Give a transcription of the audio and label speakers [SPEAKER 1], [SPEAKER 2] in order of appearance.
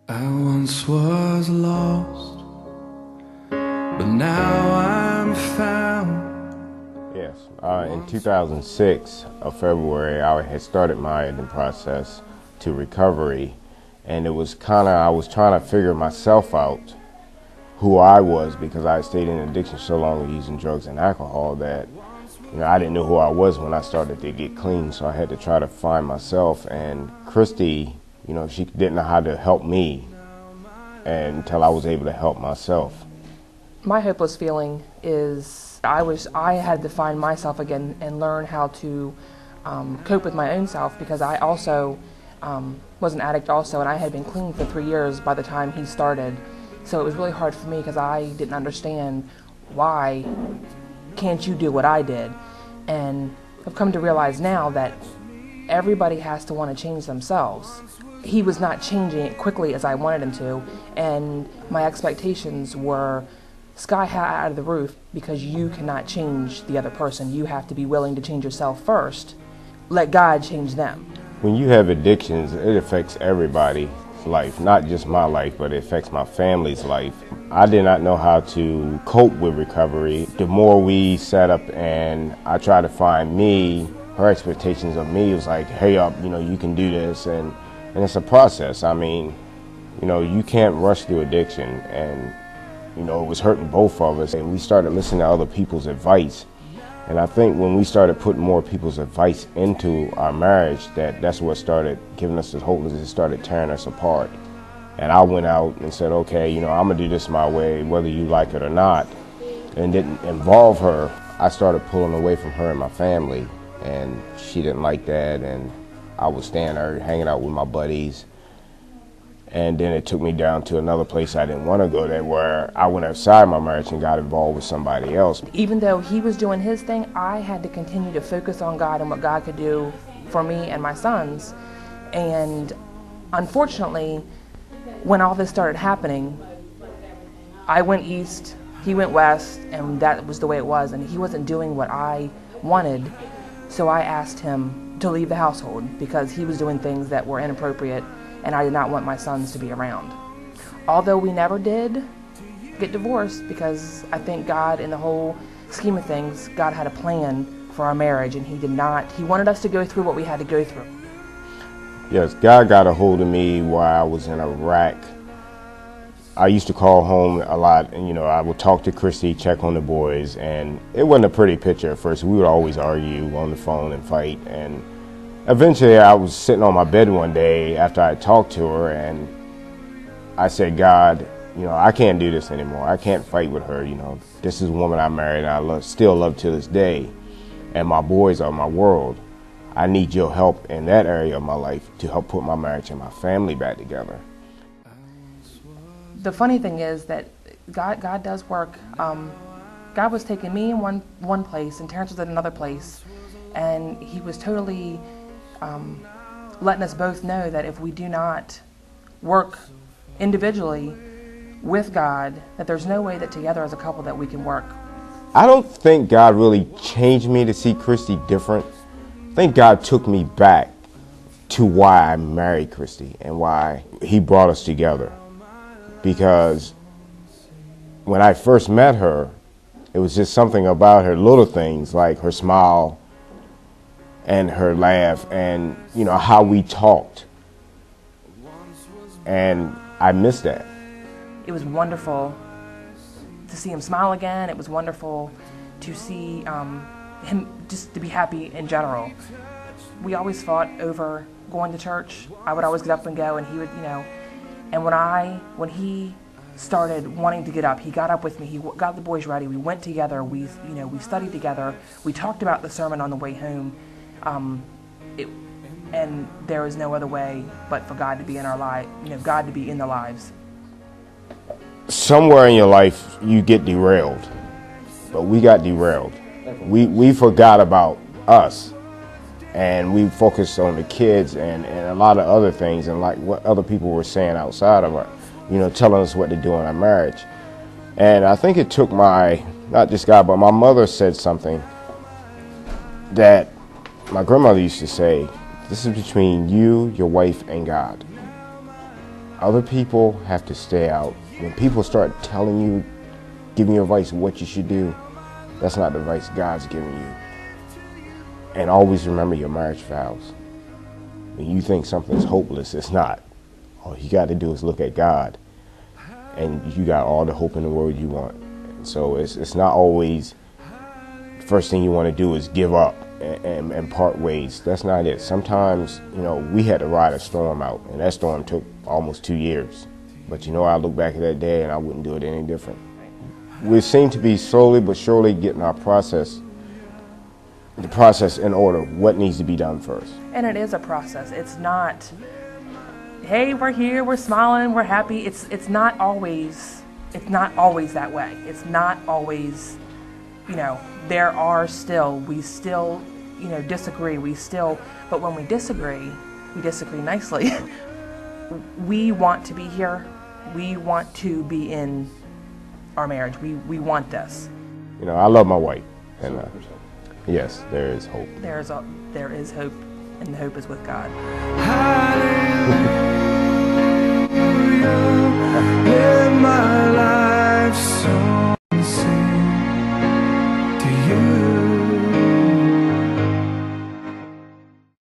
[SPEAKER 1] I once was lost, but now I'm found.
[SPEAKER 2] Yes, in 2006 of February, I had started my process to recovery, and it was I was trying to figure myself out, who I was, because I had stayed in addiction so long with using drugs and alcohol that I didn't know who I was when I started to get clean. So I had to try to find myself. And Christy, she didn't know how to help me until I was able to help myself.
[SPEAKER 3] My hopeless feeling is I had to find myself again and learn how to cope with my own self, because I also was an addict also, and I had been clean for 3 years by the time he started. So it was really hard for me because I didn't understand, why can't you do what I did? And I've come to realize now that everybody has to want to change themselves. He was not changing it quickly as I wanted him to, and my expectations were sky high out of the roof, because you cannot change the other person. You have to be willing to change yourself first. Let God change them.
[SPEAKER 2] When you have addictions, it affects everybody's life, not just my life, but it affects my family's life. I did not know how to cope with recovery. The more we sat up and I tried to find me, her expectations of me was like, hey up, you can do this, and it's a process. I mean, you can't rush through addiction, and it was hurting both of us, and we started listening to other people's advice. And I think when we started putting more people's advice into our marriage, that's what started giving us the hope. It started tearing us apart. And I went out and said, okay, I'm gonna do this my way, whether you like it or not, and didn't involve her. I started pulling away from her and my family, and she didn't like that, and I was staying there hanging out with my buddies. And then it took me down to another place I didn't want to go there, where I went outside my marriage and got involved with somebody else.
[SPEAKER 3] Even though he was doing his thing, I had to continue to focus on God and what God could do for me and my sons. And unfortunately, when all this started happening, I went east, he went west, and that was the way it was. And he wasn't doing what I wanted, so I asked him to leave the household because he was doing things that were inappropriate, and I did not want my sons to be around. Although we never did get divorced, because I think God, in the whole scheme of things, God had a plan for our marriage, and he did not. He wanted us to go through what we had to go through.
[SPEAKER 2] Yes, God got a hold of me while I was in Iraq. I used to call home a lot, and I would talk to Christy, check on the boys, and it wasn't a pretty picture at first. We would always argue on the phone and fight, and eventually I was sitting on my bed one day after I talked to her, and I said, God, I can't do this anymore. I can't fight with her. This is a woman I married and I still love to this day, and my boys are my world. I need your help in that area of my life to help put my marriage and my family back together.
[SPEAKER 3] The funny thing is that God does work. God was taking me in one place, and Terrance was in another place, and he was totally letting us both know that if we do not work individually with God, that there's no way that together as a couple that we can work.
[SPEAKER 2] I don't think God really changed me to see Christy different. I think God took me back to why I married Christy and why he brought us together. Because when I first met her, it was just something about her, little things like her smile and her laugh, and how we talked, and I missed that.
[SPEAKER 3] It was wonderful to see him smile again. It was wonderful to see him just to be happy in general. We always fought over going to church. I would always get up and go, and he would, and when he started wanting to get up, he got up with me. He got the boys ready. We went together. We studied together. We talked about the sermon on the way home. And there was no other way but for God to be in our life, God to be in the lives.
[SPEAKER 2] Somewhere in your life, you get derailed, but we got derailed. We forgot about us, and we focused on the kids and a lot of other things, and like what other people were saying outside of our, telling us what to do in our marriage. And I think it took not just God, but my mother said something that my grandmother used to say, this is between you, your wife, and God. Other people have to stay out. When people start telling you, giving you advice on what you should do, that's not the advice God's giving you. And always remember your marriage vows. When you think something's hopeless, it's not. All you got to do is look at God, and you got all the hope in the world you want. And so it's not always the first thing you want to do is give up and part ways. That's not it. Sometimes, you know, we had to ride a storm out, and that storm took almost 2 years. But you know, I look back at that day and I wouldn't do it any different. We seem to be slowly but surely getting the process in order, what needs to be done first.
[SPEAKER 3] And it is a process. It's not, hey, we're here, we're smiling, we're happy. It's not always that way. It's not always, you know, we still, you know, disagree. But when we disagree nicely. We want to be here. We want to be in our marriage. We want this.
[SPEAKER 2] You know, I love my wife, and yes, there is hope.
[SPEAKER 3] There is hope, and the hope is with God.
[SPEAKER 1] Hallelujah.